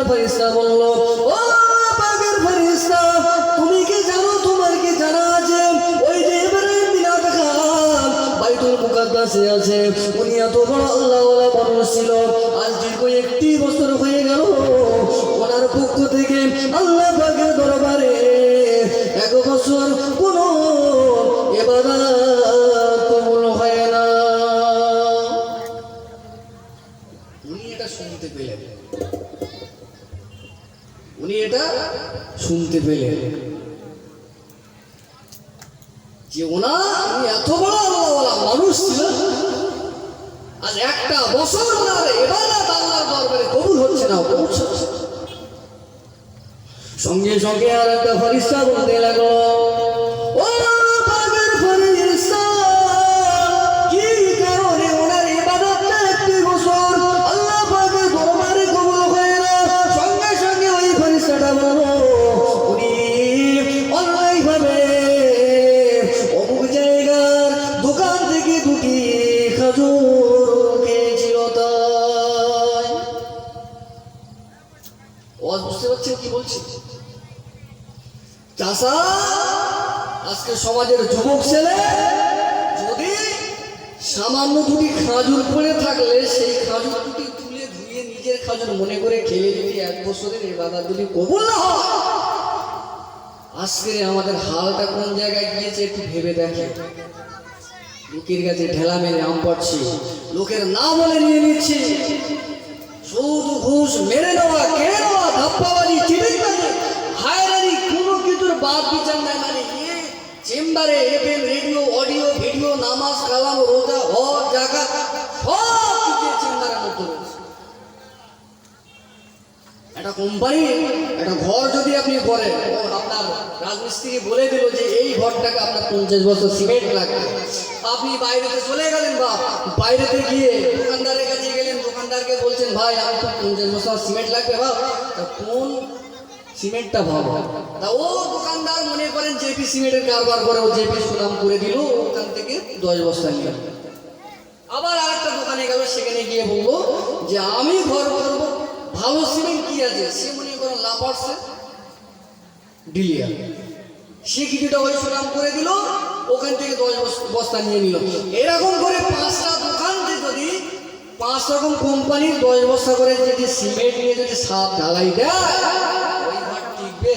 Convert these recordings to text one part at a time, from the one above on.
ফেরেশতা বলল, ও পাকের ফেরেশতা, তুমি কি জানো, তোমার কি জানা আছে ওই যে ইব্রাহিম বিন আদহাম বাইতুল মুকাদ্দাসে আছে, উনি এত বড় আল্লাহওয়ালা মানুষ ছিল, আজ দীর্ঘ 1 বছর হয়ে গেল ওনার পক্ষ থেকে আল্লাহ পাকের দরবারে 1 বছর কোনো ইবাদত কবুল হয় না। উনি এটা শুনতে পেলেন, যে উনি এত বড় আল্লাহওয়ালা মানুষ ছিলেন, আজ 1 বছর ওনার ইবাদত আল্লাহর দরবারে কবুল হচ্ছে না। সঙ্গে সঙ্গে আর একটা ফেরেশতা বলতে লাগলো, ও পাকের ফেরেশতা, কি কারণে ওনার ইবাদতটা 1 বছর আল্লাহ পাকের দরবারে কবুল হয় না? সঙ্গে সঙ্গে ওই ফেরেশতাটা বলল, উনি অন্যায়ভাবে অমুক জায়গার দোকান থেকে 2টি খেজুর খেয়েছিল। তাই বুঝতে পারছেন কি বলছি? চাষা, আজকে সমাজের যুবক ছেলে যদি সামান্য 2টি খাজুর পড়ে থাকলে সেই খাজুর 2টি তুলে ধুয়ে নিজের খাজুর মনে করে খেলে যদি 1 বছরের ইবাদত যদি কবুল না হয়, আজকে আমাদের হালটা কোন জায়গায় গিয়েছে একটু ভেবে দেখে। লোকের কাছে ঢেলা মেরে আম পাচ্ছি, লোকের না বলে নিয়ে নিচ্ছি, সুদ ঘুষ মেরে নেওয়া, কেড়ে নেওয়া, ধাপ্পাবাজি, চিটিংবাজি, হায়রানি, কোনো কিছুর বাদ বিচার নাই। মানে চেম্বারে এফএম, রেডিও, অডিও, ভিডিও, নামাজ, কালাম, রোজা, হজ, যাকাত সব কিছু চেম্বারের মধ্যে রয়েছে। একটা কোম্পানি, একটা ঘর যদি আপনি করেন, আপনার রাজমিস্ত্রি বলে দিল যে এই ঘরটাকে আপনার 50 বছর সিমেন্ট লাগবে, আপনি বাইরেতে চলে গেলেন বা বাইরেতে গিয়ে দোকানদারের কাছে গেলেন, দোকানদারকে বলছেন, ভাই আমি তো 50 বছর সিমেন্ট লাগবে, ভাব কোন সিমেন্টটা ভালো। তা ও দোকানদার মনে করেন জেপি সিমেন্টের কারবার করে, ও জেপি সুনাম করে দিল, ওখান থেকে 10 বস্তা নিয়ে আবার আরেকটা দোকানে গেল, সেখানে গিয়ে বললো যে আমি ঘর করবো, ভালো সিমেন্ট কি আছে, সে মনে করেন লাপারছে ডিলিয়া, সে কিছুটা ওই সুনাম করে দিল, ওখান থেকে 10 বস্তা নিয়ে নিল। এরকম করে 5টা দোকানকে যদি 5 রকম কোম্পানির 10 বস্তা করে যদি সিমেন্ট নিয়ে যদি সাপ ঢালাই দেয়, ওই ঘর টিকবে?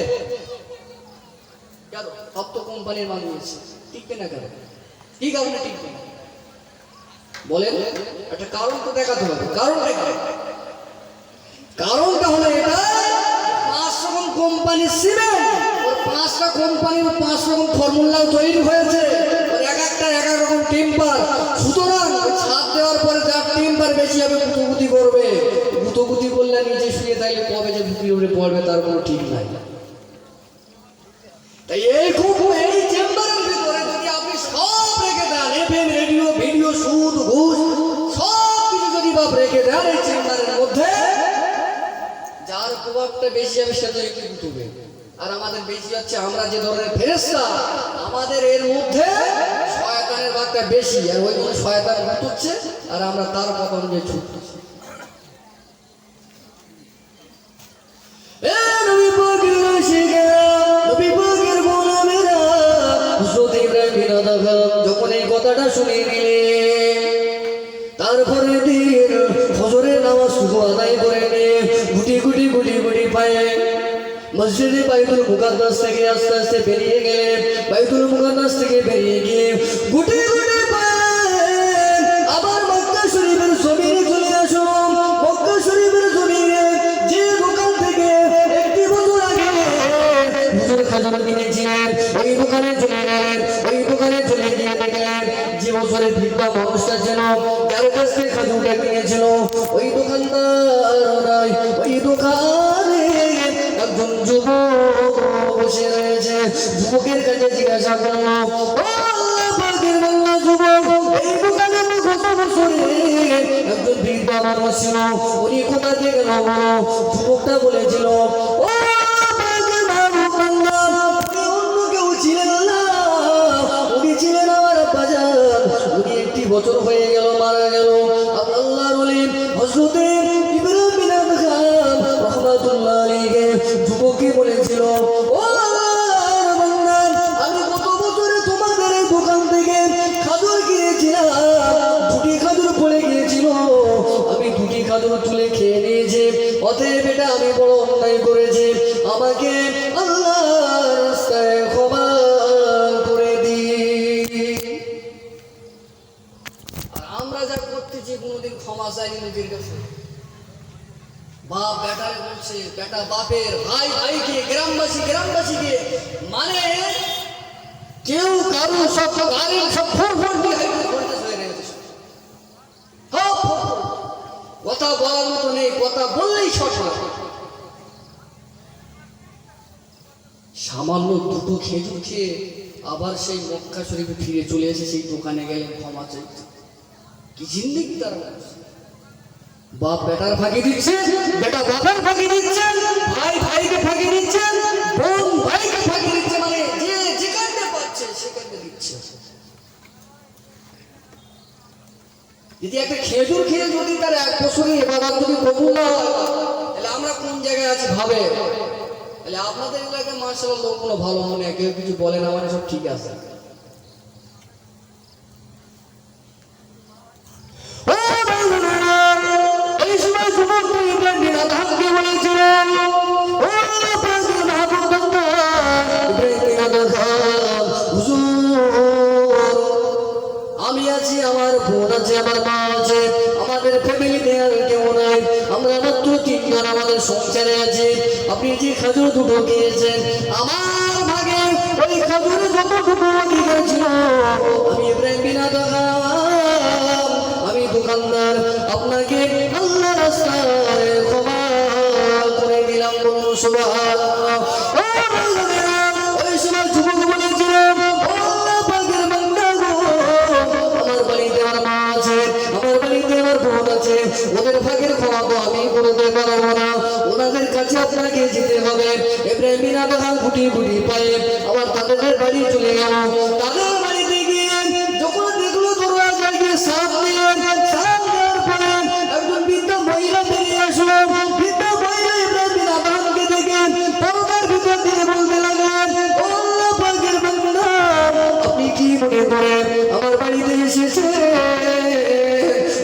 কেন? সব তো কোম্পানির মাল নিয়েছে, টিকবে না কেন? কি কারণে টিকবে না বলেন? একটা কারণ তো দেখাতে হবে। কারণটা হলো এটা, 5 রকম কোম্পানির সিমেন্ট, 5টা কোম্পানির 5 রকম ফর্মুলা তৈরি হয়েছে, এক একটা 1 রকম টেম্পার। সুতরাং ছাদ দেওয়ার পরে যার টেম্পার বেশি হবে গুতুগুতি করবে, গুতুগুতি করলে নিচে শুয়ে থাকলে কবে যে বুকির উপরে পড়বে তার কোনো ঠিক নাই। তাই এই চেম্বারের ভিতরে যদি আপনি সব রেখে দেন, এফএম, রেডিও, ভিডিও, সুদ ঘুষ সব কিছু যদি বাপ রেখে দেন এই চেম্বারের মধ্যে, যার প্রভাবটা বেশি হবে সে তো একটু গুতুবে। আর আমাদের বেশি হচ্ছে আমরা যে ধরনের ফেরেশতা, আমাদের এর মধ্যে শয়তানের ভাগটা বেশি, আর ওই জন্য শয়তান গুতুচ্ছে আর আমরা তার কথা অনুযায়ী ছুটতেছি। যখন এই কথাটা শুনিয়ে দিলে, তারপরে দিন ফজরের নামাজ শুধু আদায় করে নিয়ে গুটি গুটি গুটি গুটি পায়ে মসজিদে বাইতুল মুকাদ্দাস থেকে আস্তে আস্তে বেরিয়ে গেলেন। বাইতুল মুকাদ্দাস থেকে বেরিয়ে গিয়ে গুটি গুটি পায়ে আবার মক্কা শরীফের জমিনে চলে আসো। মক্কা শরীফের জমিনে যে দোকান থেকে 1 বছর আগে হুজুর খাজনা কিনেছিলেন, ওই দোকানে চলে গেলেন। ওই দোকানে চলে গিয়ে দেখলেন যে বছরের বৃদ্ধা মানুষটা ছিল, যার কাছ থেকে খাজুরটা কিনেছিল, ওই দোকানদার নাই। ওই দোকানে একজন যুবক বসে রয়েছে। যুবকের কাছে জিজ্ঞাসা করলো, যুবক এই দোকানে গত বছরে একজন বৃদ্ধা মানুষ ছিল, উনি কোথা থেকে গেল? যুবকটা বলেছিল, বছর হয়ে গেল, মারা গেল। আল্লাহর ওলি হযরত ইব্রাহিম বিন আদহাম রাহমাতুল্লাহ দোকান থেকে খাজুর কিনেছিলাম, দুটি খাজুর পড়ে গিয়েছিল, আমি দুটি খাজুর তুলে খেয়ে নিয়েছি। অতএব এটা আমি বড় অন্যায় করেছি, আমাকে আল্লাহর রাস্তায় ক্ষমা করে দিন। আর আমরা যা করতেছি কোনোদিন ক্ষমা চাইনি নদীর কাছে। বাপ বেটার বলছে, বেটা বাপের, ভাই ভাইকে, গ্রামবাসী গ্রামবাসীকে, মানে কেউ কারো সব গাড়ি সব ফোর দিয়ে কথা বলার মতো নেই, কথা বললেই সব হয়। সামান্য দুটো খেজুর খেয়ে আবার সেই মক্কা শরীফে ফিরে চলে এসে সেই দোকানে গেলেন ক্ষমা চাইতে। কি জিন্দেগি তার! বাপ বেটার ফাঁকি দিচ্ছে, বেটা বাবার ফাঁকি দিচ্ছে, ভাই ভাইকে ফাঁকি দিচ্ছে, বোন ভাইকে ফাঁকি দিচ্ছে, মানে যে যেখানে পাচ্ছে সেখানে দিচ্ছে। যদি একটা খেজুর খেয়ে যদি তার 1 বছরে এবাদত যদি কবুল না হয়, তাহলে আমরা কোন জায়গায় আছি ভাবে। তাহলে আপনাদের এলাকায় মাশাআল্লাহ লোকগুলো ভালো মনে, কেউ কিছু বলে না, মানে সব ঠিক আছে। আমি আছি, আমার বোন আছে, আমার মা আছে, আমাদের ফ্যামিলিতে আর কেউ নাই, আমরা মাত্র 3 জন আমাদের সংসারে আছি। আপনি যে খাজুর দুটো খেয়েছেন, আমার ভাগে ওই খাজুর যতটুকু অধিকার ছিল, আমি ইব্রাহিম বিন আদম, আমি দোকানদার, আপনাকে আল্লাহ রাস্তায় ক্ষমা করে দিলাম। বলুন সুবহানাল্লাহ। ওই সময় যুবক বলেছিলাম, আল্লাহ পাকের বান্দা গো, আমার বাড়িতে আমার মা আছে, আমার বাড়িতে আমার বোন আছে, ওদের ভাগের ক্ষমা তো আমি করতে পারবো না, ওনাদের কাছে আপনাকে যেতে হবে। ইব্রাহিম বিন আদম গুটি গুটি পায়ে আবার তাদের বাড়ি চলে গেল। তাদের বাড়িতে গিয়ে যখন দেখলো দরজা গিয়ে সাপ দিলেন, সাপ দেওয়ার পরে একজন বৃদ্ধ মহিলা বেরিয়ে আসলো। বৃদ্ধ মহিলা ইব্রাহিম বিন আদমকে দেখে পর্দার ভিতর দিয়ে বলতে লাগলেন, ও আল্লাহ পাকের বান্দা, আপনি কি মনে করেন আমার বাড়িতে এসেছে?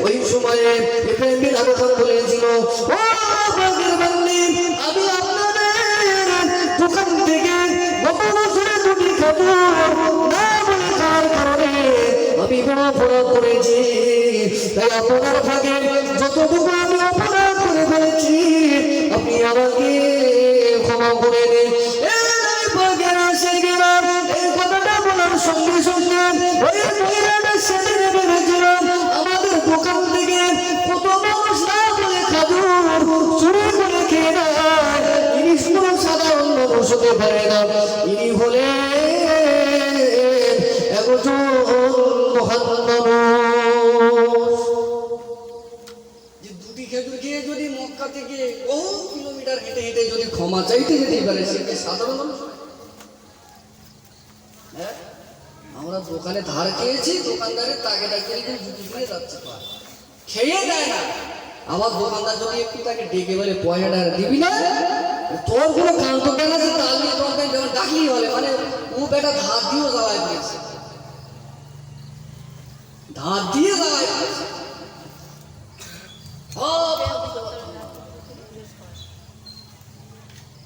ওই সময়ে ইব্রাহিম বিন আদম বলেছিল, ও আল্লাহ পাকের বান্দী, আমি আপনাদের দোকান থেকে গত বছরে দুটি খাজুর না বলে খাওয়ার কারণে আমি বড় অপরাধ করেছি, তাই আপনার ভাগে যতটুকু আমি অপরাধ করে ফেলেছি আপনি আমাকে ক্ষমা করে দিন। এই কথাটা বলার সঙ্গে সঙ্গে ওই মহিলাটা সেদিনে ভেবেছিলাম, আমাদের দোকান থেকে কত মানুষ না বলে খাজুর চুরি করে খেয়ে নেয়, ইনি কোনো সাধারণ মানুষ হতে পারে না, ইনি হলেন একজন মহান মানুষ। যে দুটি খেজুর খেয়ে যদি মক্কা থেকে বহু কিলোমিটার হেঁটে হেঁটে যদি ক্ষমা চাইতে যেতে পারে, সে কি সাধারণ মানুষ? হ্যাঁ, আমরা দোকানে ধার খেয়েছি, দোকানদারের তাকে ডাকিয়ে দুটি দিয়ে যাচ্ছে, খেয়ে দেয় না। আবার দোকানদার যদি একটু তাকে ডেকে বলে পয়সাটা দিবি না, তোর কোনো কান্ত কেন আছে, তার নিয়ে তোর যখন ডাকলেই বলে, মানে ও বেটা ধার দিয়েও জ্বালায় পড়েছে, ধার দিয়ে জ্বালায় পড়েছে।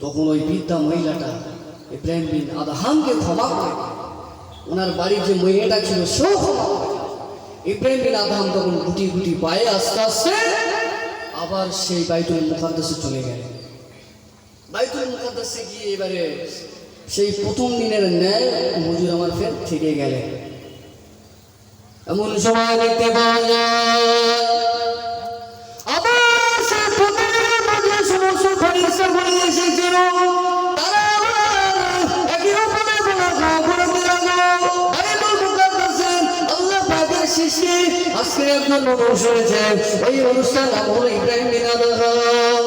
তখন ওই বৃদ্ধা মহিলাটা ইব্রাহিম বিন আদহামকে ক্ষমা করে, ওনার বাড়ির যে মহিলাটা ছিল সেও ক্ষমা করে। ইব্রাহিম বিন আদহাম তখন গুটি গুটি পায়ে আস্তে আস্তে আবার সেই বাইতুল মুকাদ্দাসে চলে গেল। বাইতুল মুকাদ্দাসে গিয়ে এবারে সেই প্রথম দিনের ন্যায় হুজুর আমার ফের থেকে গেলেন। এমন সময় দেখতে পাওয়া যায় আবার সে প্রতিদিনের মাঝে সমস্ত ফেরেশতা বলে এসেছিল, তারা একই রকমে করতে লাগলো। বাইতুল মুকাদ্দাসে আল্লাহ পাকের সৃষ্টি আজকে একজন মানুষ হয়েছে, ওই অনুষ্ঠান নাম হলো ইব্রাহিম বিন আদহাম।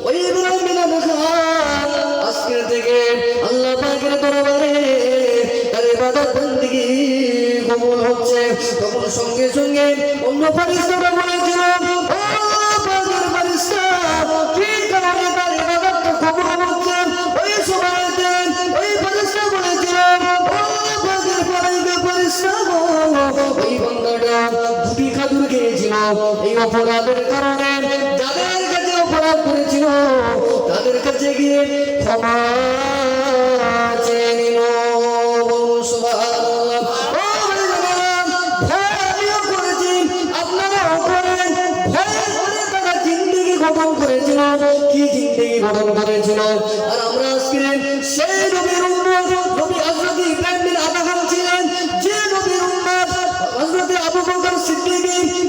ওই ইব্রাহিম বিন আদহাম আজকের থেকে আল্লাহ পাকের দরবারে তার ইবাদত বন্দেগী কবুল হচ্ছে। তখন সঙ্গে সঙ্গে অন্য ফেরেশতারা বলেছিল, ও পাকের ফেরেশতা, কি কারণে তার ইবাদত কবুল হচ্ছে? ওই সময়তে ওই ফেরেশতা বলেছিল, ও পাকের ফেরেশতা, ওই বান্দাটা দুটি খাজুর খেয়েছিল এই অপরাধের কারণে। যাদের কাছে অপরাধ করেছিল তাদের কাছে গিয়ে ক্ষমা চেয়ে নিল। সুবহানাল্লাহ। ভয় আমিও করেছি, আপনারাও করেন। ভয় করে তারা জিন্দেগি গঠন করেছিল। কি জিন্দেগি গঠন করেছিল? আর আমরা আজকে সেই নবীর উম্মত, নবী হযরত ইব্রাহিম আদম ছিলেন, যে নবীর উম্মত হযরত আবু বকর সিদ্দিক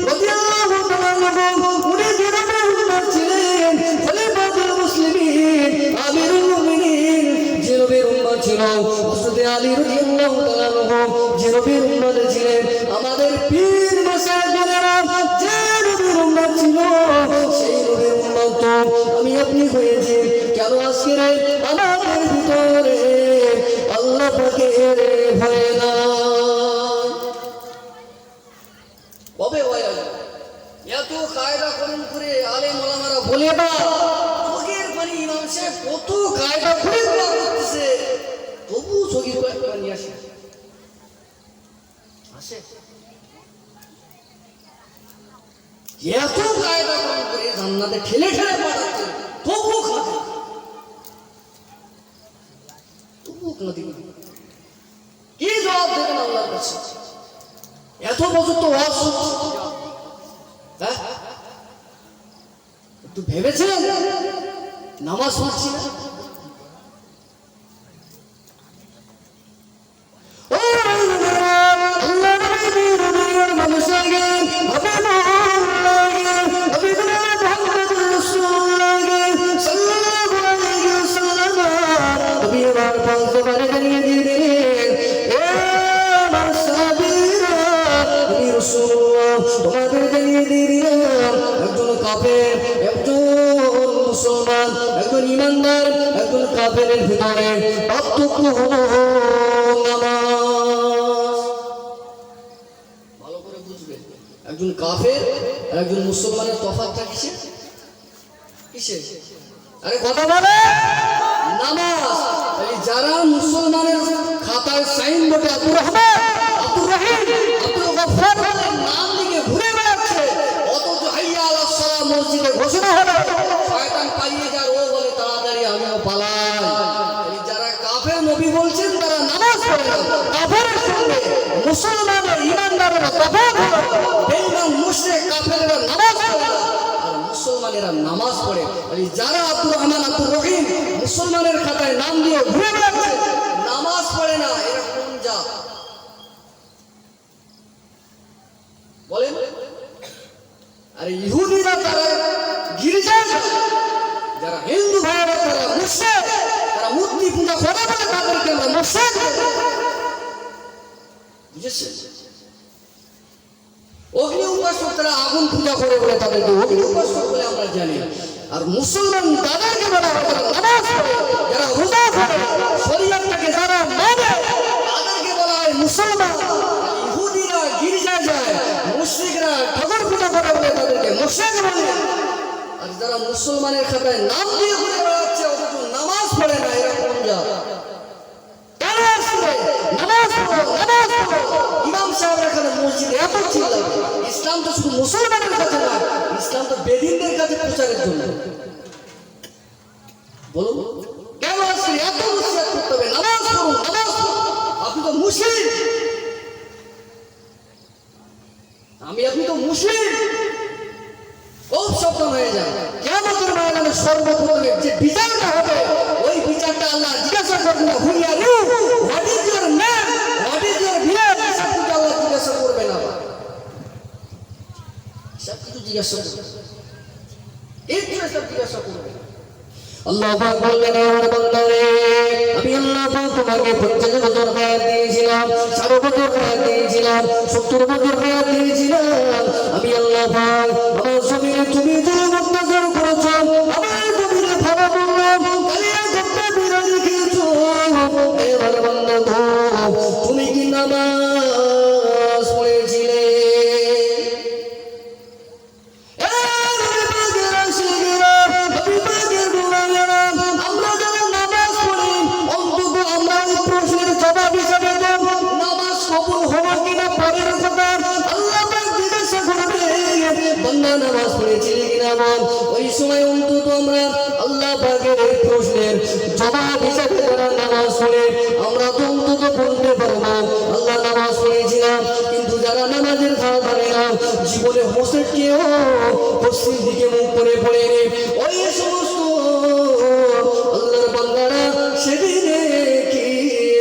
রাদিয়াল্লাহু তাআলা উনি যে নবীর উম্মত ছিলেন, খলিফাতুল মুসলিমিন আমিরুল মুমিনিন যে নবীর উম্মত ছিল, হযরত আলী রাদিয়াল্লাহু তাআলা যে নবীর উম্মত ছিলেন, আমাদের পীর মাশায়েখরা যে নবীর উম্মত ছিল, সেই নবীর উম্মত আমি আপনি হয়েছি। কেন আজকে আমাদের ভিতরে আল্লাহ পাকের ভয় না? কবে ভয় আসবে? এত কায়দা করুন করে আলেম ওলামারা বলে বা চোখের পানি ইমাম সাহেব কত কায়দা করে করতেছে, তবু চোখের পানি আসে আসে। এত কায়দা করুন করে জান্নাতে ঠেলে ঠেলে পাঠাচ্ছে, তবু খাবে, তবু নদী। কি জবাব দেবেন আল্লাহর কাছে? এত বছর তো ওয়াজ শুনছি, হ্যাঁ একটু ভেবেছিলেন নামাজ পড়ছি না? তোমাদের জানিয়ে দিয়ে দিলাম, একজন কাফের, একজন মুসলমান, একজন ইমানদার, একজন কাফেরের ভিতরে পার্থক্য হলো নামাজ। ভালো করে বুঝবে, একজন কাফের আর একজন মুসলমানের তফাৎটা কিসে? কিসে? আরে কথা বলে নামাজ। যারা মুসলমানের খাতায় সাইন বোর্ডে আব্দুর রহমান, আব্দুর রহিম, আব্দুল গফফার নাম লিখে ঘুরে বেড়াচ্ছে, অথচ হাইয়া আলাস সালাহ মসজিদে ঘোষণা হলো, শয়তান পালিয়ে যায়, ও বলে তাড়াতাড়ি আমিও পালাই। যারা কাফের নবী বলছেন তারা নামাজ পড়ে না। কাফেরের সঙ্গে মুসলমানের ইমানদারের তফাৎ হলো, বেঈমান মুশরিক কাফেররা নামাজ পড়ে না আর মুসলমানেরা নামাজ পড়ে। যারা আব্দুর রহমান, আব্দুর রহিম মুসলমানের খাতায় নাম দিয়ে ঘুরে বেড়াচ্ছে, নামাজ পড়ে না, এরা কোন জাত বলেন? আরে ইহুদিরা তারা গির্জায় যায়, যারা হিন্দু ভাইরা তারা মুশরিক, তারা মূর্তি পূজা করে বলে তাদেরকে আমরা মুশরিক বুঝেছেন? অগ্নি উপাসক তারা আগুন পূজা করে বলে তাদেরকে অগ্নি উপাসক বলে আমরা জানি। আর মুসলমান তাদেরকে বলা হয় যারা নামাজ পড়ে, যারা রোজা করে, শরীয়তটাকে যারা মানে, তাদেরকে বলা হয় মুসলমান। ইহুদিরা গির্জা যায়, মুশরিকরা ঠাকুর পূজা করে বলে তাদেরকে মুশরিক বলে। আর যারা মুসলমানের খাতায় নাম দিয়ে ঘুরে বেড়াচ্ছে অথচ নামাজ পড়ে না, এরা কোন জাত? নামাজ পড়ো, নামাজ পড়ো। ইমাম সাহেবরা এখানে মসজিদে এত চিল্লাবে। ইসলাম তো শুধু মুসলমানের কাছে না, ইসলাম তো বেদিনদের কাছে প্রচারের জন্য। বলুন কেন আজকে এত নসিহত করতে হবে? নামাজ পড়ুন, নামাজ পড়ুন। আপনি তো মুসলিম, আপনি তো মুসলিম। খুব সাবধান হয়ে যান। কিয়ামতের ময়দানে সর্বপ্রথমে যে বিচারটা হবে, ওই বিচারটা আল্লাহ জিজ্ঞাসা করবেন না, who are you, what is your name, what is your village, সব কিছু আল্লাহ জিজ্ঞাসা করবে না, সব কিছু জিজ্ঞাসা করবে, একটু সব জিজ্ঞাসা করবে। আল্লাহ পাক বললেন, আমার বান্দারে, আমি আল্লাহ পাক তোমাকে 50 বছর হায়াত দিয়েছিলাম, 60 বছর হায়াত দিয়েছিলাম, 70 বছর হায়াত দিয়েছিলাম। আমি আল্লাহ পাক আমার জমিনে তুমি যে অত্যাচার করেছো, আমার জমিনে ভালো বললাম কালিয়া গপ্পা বিরানি খেয়েছো, এবার বান্দা তুমি কি নামাজ পড়েছিলে? আমরা যারা নামাজ পড়ি, অন্তত আমরা ওই প্রশ্নের জবাব হিসাবে নামাজ কবুল হবে কিনা পরের কথা আল্লাহ পাক জিজ্ঞাসা করবে বান্দা নামাজ পড়েছিলি কিনা বল। ওই সময় অন্তত আমরা আল্লাহ পাকের এই প্রশ্নের জবাব হিসাবে যারা নামাজ পড়ে আমরা তো অন্তত বলতে পারবো আল্লাহ নামাজ পড়েছিলাম। কিন্তু যারা নামাজের ধার ধারে না জীবনে বসে কেউ পশ্চিম দিকে মুখ করে পড়ে ওই সমস্ত আল্লাহর বান্দারা সেদিনে কি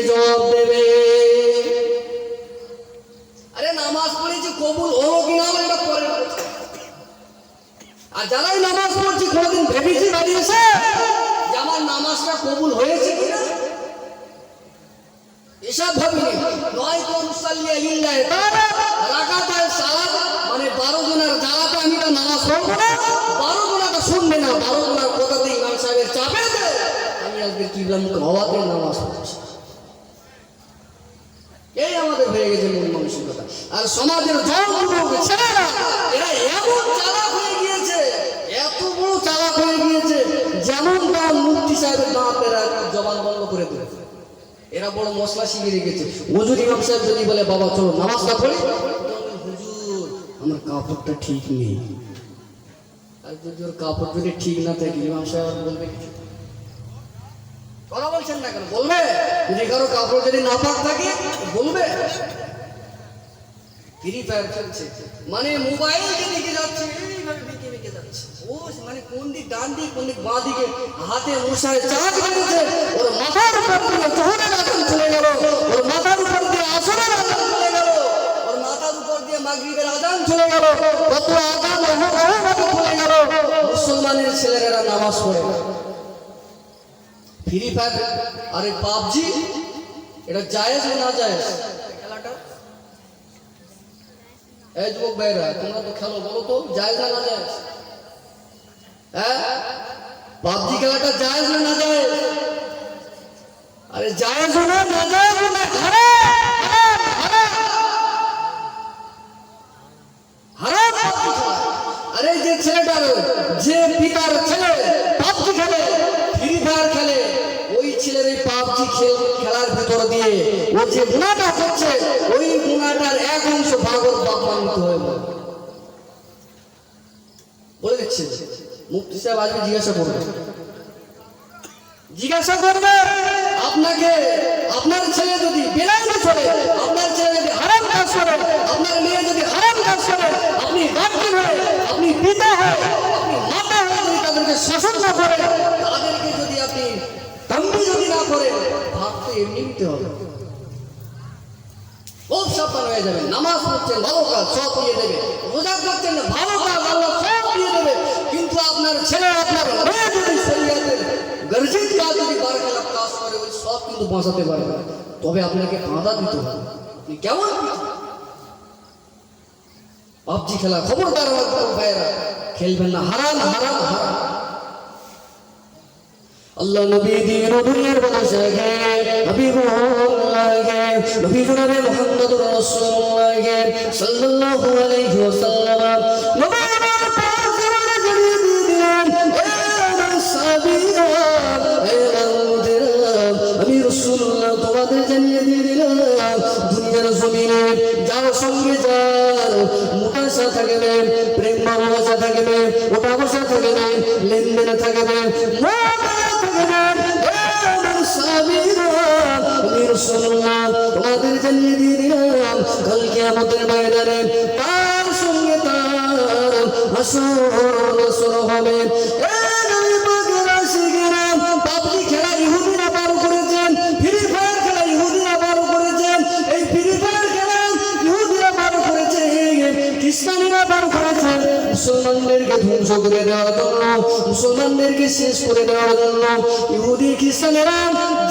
জবাব দেবে? আরে নামাজ পড়েছি কবুল হলো কিনা এটা পরে। আর যারাই নামাজ পড়ছি কোনদিন ভেবেছি দাঁড়িয়েছে যে আমার নামাজটা কবুল হয়েছে কিনা? এসব ভাবিনি। নয় তো মুসাল্লিয়া লিল্লাহ তাআলা রাকাতায় সালাত মানে 12 জনের জামাতে আমি তো নামাজ পড়বো না, 12 জনাটা শুনবে না, 12 জনের কথাতে ইমাম সাহেবের চাপেতে আমি আজকে কিবলা মুখ হওয়াতে নামাজ পড়ছি। এই আমাদের হয়ে গেছে মূল মানসিকতা। আর সমাজের যুবক ছেলেরা এরা এমন চালাক হয়ে গিয়েছে, এত বড় চালাক হয়ে গিয়েছে যেমন তার মুফতি সাহেবের দাঁতেরা জবান বন্ধ করে দিয়েছে। এরা বড় মশলা শিখে রেখেছে। হুজুর ইমাম সাহেব যদি বলে বাবা চলো নামাজটা পড়ি, হুজুর আমার কাপড়টা ঠিক নেই। আর যদি ওর কাপড় যদি ঠিক না থাকে ইমাম সাহেব বলবে কিছু? কথা বলছেন না কেন? বলবে। যদি কারো কাপড় যদি না পাক থাকে বলবে। ফ্রি ফায়ার চলছে মানে মোবাইল দিকে যাচ্ছে, এইভাবে বিকে বিকে যাচ্ছে। ও মানে কোন দিক ডান দিক কোন দিক বাঁ দিকে হাতে মশায় চাঁদ বেঁধেছে, ওর মাথার উপর দিয়ে জোহরের আজান চলে গেল, ওর মাথার উপর দিয়ে আসরের আজান চলে গেল, ওর মাথার উপর দিয়ে মাগরিবের আজান চলে গেল, কত আজান চলে গেল। মুসলমানের ছেলেরা নামাজ পড়ে। ফ্রি ফায়ার আরে পাবজি এটা জায়েজ না জায়েজ খেলাটা? এই যুবক ভাইরা তোমরা তো খেলো, বলো তো জায়েজ না জায়েজ? হ্যাঁ পাবজি খেলাটা জায়েজ না জায়েজ? আরে জায়েজ না না জায়েজ না হারাম হারাম হারাম হারাম। আরে যে ছেলেটার যে পিতার ছেলে পাবজি খেলে ফ্রি ফায়ার খেলে ওই ছেলের এই পাবজি খেলার ভিতর দিয়ে ও যে গুনাহটা করছে ওই গুনাহটার এক অংশ ভাগের বাপমানিত হয়ে বলে দিচ্ছে। মুফতি সাহেব আজকে জিজ্ঞাসা করবে আপনাকে, আপনার ছেলে যদি বেলাইনে চলে, আপনার ছেলে যদি হারাম কাজ করে, আপনার মেয়ে যদি হারাম কাজ করে, আপনি গার্জিয়ান হয়ে, আপনি পিতা হয়ে, আপনি মাতা হয়ে যদি তাদেরকে শাসন না করেন, তাদেরকে যদি আপনি তাম্বি যদি না করেন, ভাবতে এমনি নিতে হবে। খুব সাবধান হয়ে যাবেন। নামাজ পড়ছেন ভালো কাজ সব দিয়ে দেবে, রোজা করছেন ভালো কাজ আল্লাহ সব দিয়ে দেবে। কিন্তু আপনার ছেলে আপনার মেয়ে যদি শরীয়তের গর্জিত কাজ যদি বারখালাপ কাজ করে ওই সব কিন্তু বাঁচাতে পারবে। তবে আপনাকে বাধা দিতে হবে। আপনি কেমন পাবজি খেলা খবরদার ভাইয়েরা খেলবেন না, হারাম হারাম হারাম। আল্লাহ নবী দিন দুনিয়ার বাদশা গে হাবিবুল্লাহ গে নবী জনাবে মুহাম্মদুর রাসূলুল্লাহ গে সাল্লাল্লাহু আলাইহি ওয়াসাল্লাম নবীর পাক জামানে জানিয়ে দিলেন এ সাহাবীরা এ মুজিরা আমি রাসূলুল্লাহ তোমাদের জানিয়ে দিলাম দুনিয়ার জমিনে যার সঙ্গে যার মুতাশা থাকবে, প্রেম ভালোবাসা থাকবে, ওটা বসা থাকবে, লেনদেন থাকবে, তোমাদের জানিয়ে দিয়ে দিলাম কাল কিয়ামতের ময়দানে তার সঙ্গে তার হাসর হবে। পাবজি খেলা ইহুদিরা পার করেছেন, ফ্রি ফায়ার খেলা ইহুদিরা পার করেছেন, এই ফ্রি ফায়ার খেলা ইহুদিরা পার করেছে, খ্রিস্টানিরা পার করেছেন। মুসলমানদেরকে ধ্বংস করে দেওয়ার জন্য, মুসলমানদেরকে শেষ করে দেওয়ার জন্য ইহুদি খ্রিস্টানেরা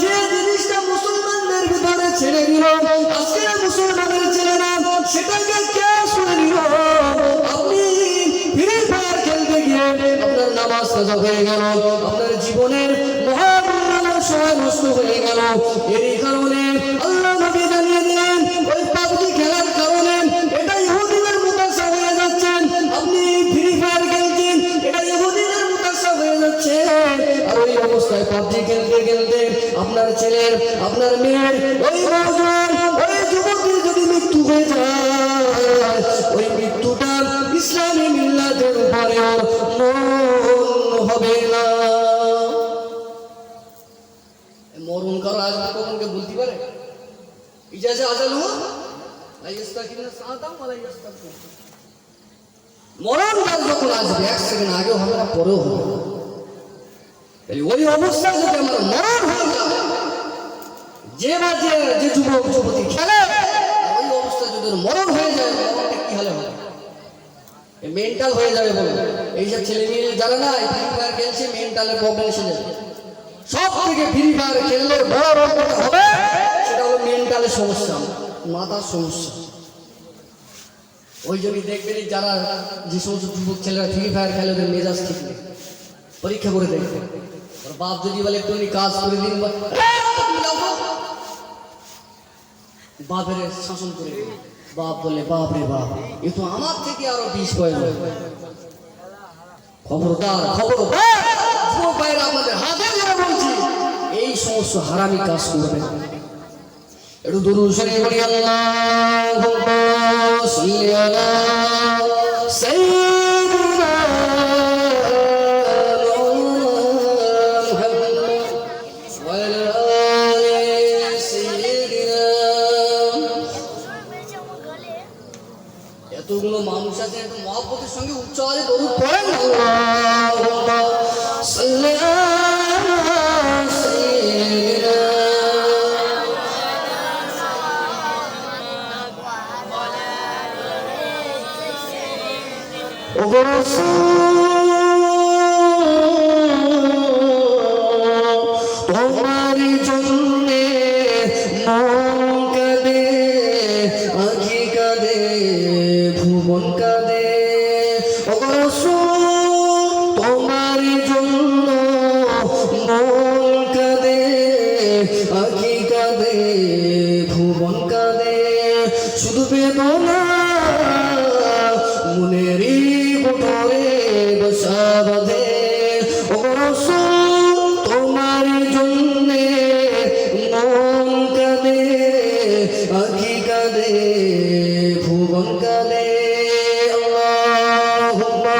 যে জিনিসটা মুসলমানদের ভিতরে ছেড়ে দিল, আজকে মুসলমানের ছেলেরা সেটাকে ক্যাশ করে দিল। আপনি ফ্রি ফায়ার খেলতে গিয়ে আপনার নামাজ কাজা হয়ে গেল, আপনার জীবনের মহামূল্যবান সময় নষ্ট হয়ে গেল। এরই কারণে আল্লাহ নবী জানিয়ে দিলেন ওই পাবজি খেলার কারণে এটা ইহুদিদের মুতাশা হয়ে যাচ্ছেন। আপনি ফ্রি ফায়ার খেলছেন, এটা ইহুদিদের মুতাশা হয়ে যাচ্ছে। আর ওই অবস্থায় পাবজি খেলতে খেলতে আপনার ছেলের, আপনার মেয়ের, ওই নওজোয়ান, ওই যুবকের যদি মৃত্যু হয়ে যায় ওই মৃত্যুটা ইসলামী মিল্লাতের উপরেও মরণ হবে না। মরণ কারো আসবে কখনকে বলতে পারে? ইজাজে আজাল হুয়া লা ইস্তাকিনা সাআতাম ওয়া লা ইস্তাকবির। মরণ কাল যখন আসবে এক সেকেন্ড আগেও হবে না পরেও হবে না। ওই অবস্থায় যদি আমার মরণ হয়ে যায়, যে বা যে যুবক যুবতী খেলে ওই অবস্থায় যদি মরণ হয়ে যায়, মরণটা কি হলে হবে? মেন্টাল হয়ে যাবে বলে এইসব ছেলে মেয়ে যারা না ফ্রি ফায়ার খেলছে মেন্টালের প্রবলেম এসে যাবে। সব থেকে ফ্রি ফায়ার খেললে বড় রোগটা হবে সেটা হলো মেন্টালের সমস্যা, মাথার সমস্যা। ওই জন্যই দেখবেন যারা যে সমস্ত যুবক ছেলেরা ফ্রি ফায়ার খেলে ওদের মেজাজ ঠিক নেই, পরীক্ষা করে দেখবে। ওর বাপ যদি বলে একটু কাজ করে দিন, বাপের শাসন করে দিন। বাপ বলে বাপ রে বাপ এ তো আমার থেকে আরো 20 পয়সা। খবরদার খবরদার যুবক ভাইরা আপনাদের হাতে ধরে বলছি এই সমস্ত হারামি কাজ করবেন। একটু দুরূদ শরীফ পড়ি। আল্লাহুম্মা সাল্লি আলা সাইয়্যিদিনা মুহাম্মাদ ওয়া আলা আলি সাইয়্যিদিনা। এতগুলো মানুষ আছে, একটু মহব্বতের সঙ্গে উচ্চ আওয়াজে দরুদ পড়েন। আল্লাহুম্মা সাল্লি আলা সাইয়্যিদিনা। তোমারি জন্যে মন কাঁদে, আঁখি কাঁদে, ভুবন কাঁদে। তোমারি জন্য মন কাঁদে, আঁখি কাঁদে, ভুবন কাঁদে। শুধু বেদনা মনেরই কোঠরে বসা বাঁধে। তোমার জন্যে মন কাঁদে, আঁখি কাঁদে, ভুবন কাঁদে। আল্লাহুম্মা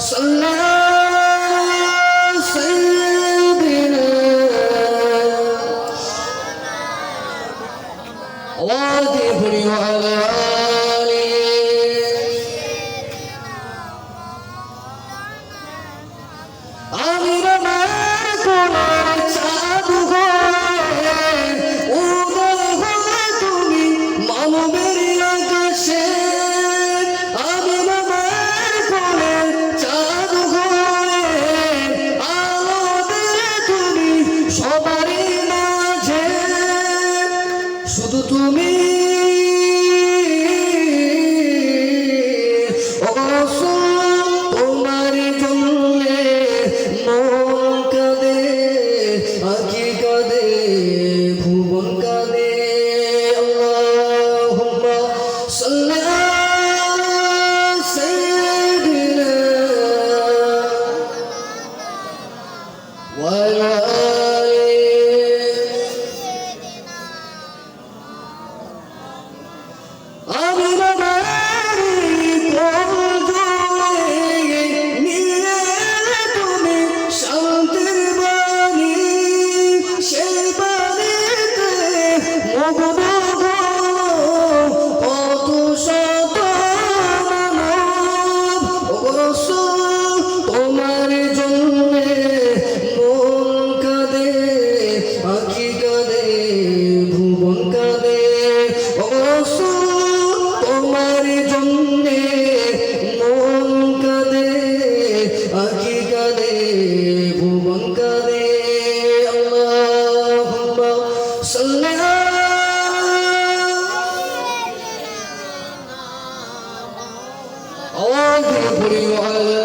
সাল্লি আলা সাইয়্যিদিনা। আওয়াজ দিয়ে পড়ি আলা শুধু তুমি তোমার জন্যে মন কাঁদে, আঁখি কাঁদে, ভুবন কাঁদে। আল্লাহুম্মা সাল্লি আলা সাইয়্যিদিনা ওয়া আলা তোমার জন্যে মন কাঁদে, আঁখি কাঁদে, ভুবন কাঁদে। তোমার জন্যে মন কাঁদে, আঁখি কাঁদে, ভুবন কাঁদে। আল্লাহুম্মা সাল্লি আলা আওয়াজ দিয়ে পড়ি আলা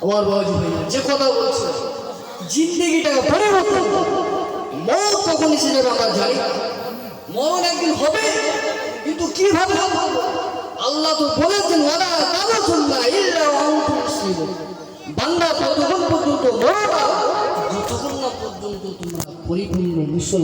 আমার বাবাজি ভাইয়া যে কথা বলছে জিন্দেগিটাকে পরিবর্তন। মরণ কখন এসে যাবে আমরা জানি না, মরণ একদিন হবে, কিন্তু কিভাবে হবে? আল্লাহ তো বলেছেন ওয়ালা তামুতুন্না ইল্লা ওয়া আনতুম মুসলিমুন। বান্দা ততক্ষণ পর্যন্ত মরো না পর্যন্ত তোমরা পরিপূর্ণ মুসলমান